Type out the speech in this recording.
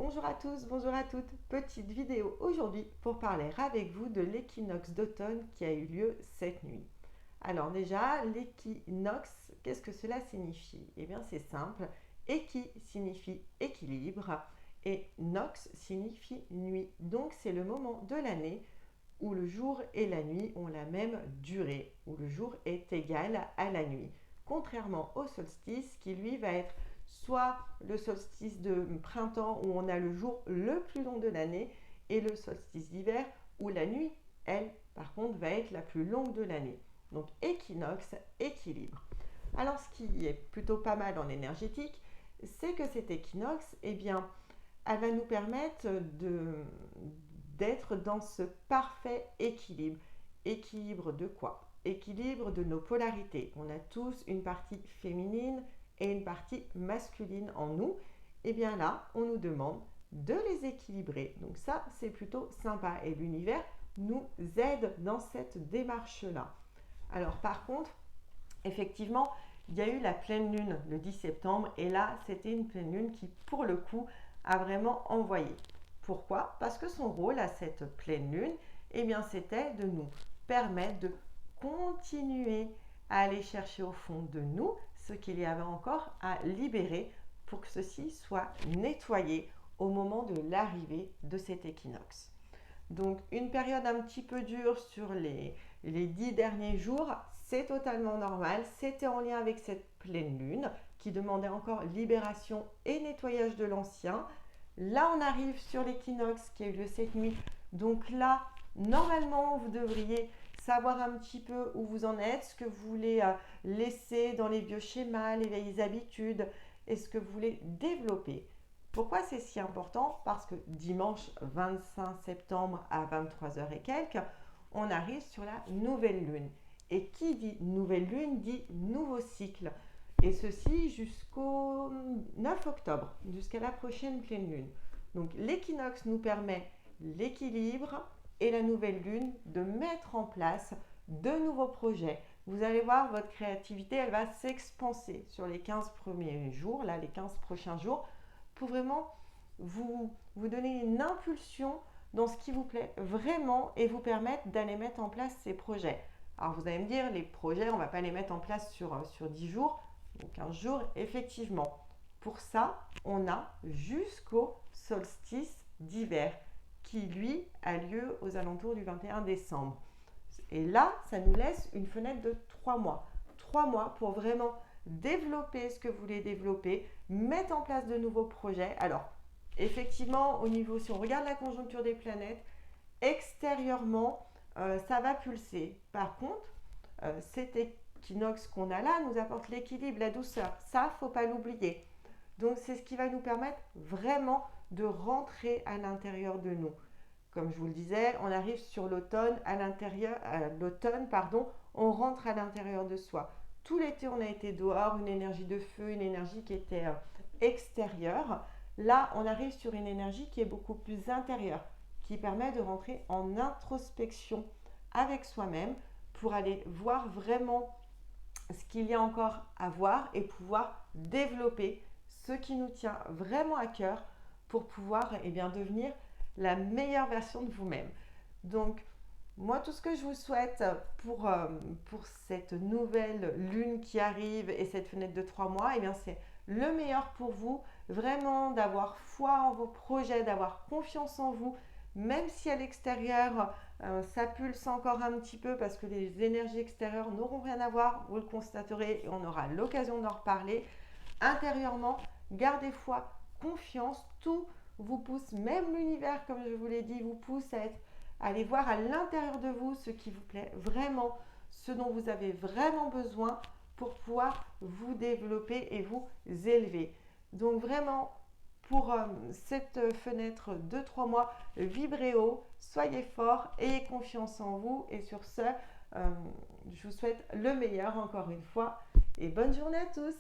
Bonjour à tous, bonjour à toutes. Petite vidéo aujourd'hui pour parler avec vous de l'équinoxe d'automne qui a eu lieu cette nuit. Alors déjà, l'équinoxe, qu'est-ce que cela signifie? Eh bien c'est simple, équi signifie équilibre et nox signifie nuit. Donc c'est le moment de l'année où le jour et la nuit ont la même durée, où le jour est égal à la nuit. Contrairement au solstice qui lui va être soit le solstice de printemps où on a le jour le plus long de l'année et le solstice d'hiver où la nuit, elle, par contre, va être la plus longue de l'année. Donc équinoxe, équilibre. Alors ce qui est plutôt pas mal en énergétique, c'est que cet équinoxe, eh bien, elle va nous permettre d'être dans ce parfait équilibre. Équilibre de quoi? Équilibre de nos polarités. On a tous une partie féminine et une partie masculine en nous. Et bien là, on nous demande de les équilibrer. Donc ça, c'est plutôt sympa. Et l'univers nous aide dans cette démarche-là. Alors par contre, effectivement, il y a eu la pleine lune le 10 septembre et là, c'était une pleine lune qui, pour le coup, a vraiment envoyé. Pourquoi? Parce que son rôle à cette pleine lune, eh bien, c'était de nous permettre de continuer à aller chercher au fond de nous ce qu'il y avait encore à libérer pour que ceci soit nettoyé au moment de l'arrivée de cet équinoxe. Donc une période un petit peu dure sur les 10 derniers jours, c'est totalement normal. C'était en lien avec cette pleine lune qui demandait encore libération et nettoyage de l'ancien. Là, on arrive sur l'équinoxe qui a eu lieu cette nuit. Donc là, normalement, vous devriez savoir un petit peu où vous en êtes, ce que vous voulez laisser dans les vieux schémas, les vieilles habitudes, et ce que vous voulez développer. Pourquoi c'est si important? Parce que dimanche 25 septembre à 23h et quelques, on arrive sur la nouvelle lune. Et qui dit nouvelle lune dit nouveau cycle. Et ceci jusqu'au 9 octobre, jusqu'à la prochaine pleine lune. Donc l'équinoxe nous permet l'équilibre et la nouvelle lune de mettre en place de nouveaux projets. Vous allez voir, votre créativité, elle va s'expanser sur les 15 premiers jours, là, les 15 prochains jours, pour vraiment vous donner une impulsion dans ce qui vous plaît vraiment et vous permettre d'aller mettre en place ces projets. Alors vous allez me dire, les projets, on ne va pas les mettre en place sur 10 jours, ou 15 jours, effectivement. Pour ça, on a jusqu'au solstice d'hiver qui, lui, a lieu aux alentours du 21 décembre. Et là, ça nous laisse une fenêtre de 3 mois. 3 mois pour vraiment développer ce que vous voulez développer, mettre en place de nouveaux projets. Alors, effectivement, au niveau, si on regarde la conjoncture des planètes, extérieurement, ça va pulser. Par contre, cet équinoxe qu'on a là nous apporte l'équilibre, la douceur. Ça, il ne faut pas l'oublier. Donc, c'est ce qui va nous permettre vraiment de rentrer à l'intérieur de nous. Comme je vous le disais, on arrive sur l'automne, on rentre à l'intérieur de soi. Tout l'été, on a été dehors, une énergie de feu, une énergie qui était extérieure. Là, on arrive sur une énergie qui est beaucoup plus intérieure, qui permet de rentrer en introspection avec soi-même pour aller voir vraiment ce qu'il y a encore à voir et pouvoir développer ce qui nous tient vraiment à cœur pour pouvoir devenir la meilleure version de vous-même. Donc, moi, tout ce que je vous souhaite pour cette nouvelle lune qui arrive et cette fenêtre de 3 mois, c'est le meilleur pour vous, vraiment d'avoir foi en vos projets, d'avoir confiance en vous, même si à l'extérieur, ça pulse encore un petit peu parce que les énergies extérieures n'auront rien à voir, vous le constaterez et on aura l'occasion d'en reparler. Intérieurement, gardez foi, confiance, tout vous pousse, même l'univers, comme je vous l'ai dit, vous pousse à aller voir à l'intérieur de vous ce qui vous plaît vraiment, ce dont vous avez vraiment besoin pour pouvoir vous développer et vous élever. Donc vraiment, pour cette fenêtre de 3 mois, vibrez haut, soyez forts, ayez confiance en vous et sur ce, je vous souhaite le meilleur encore une fois et bonne journée à tous.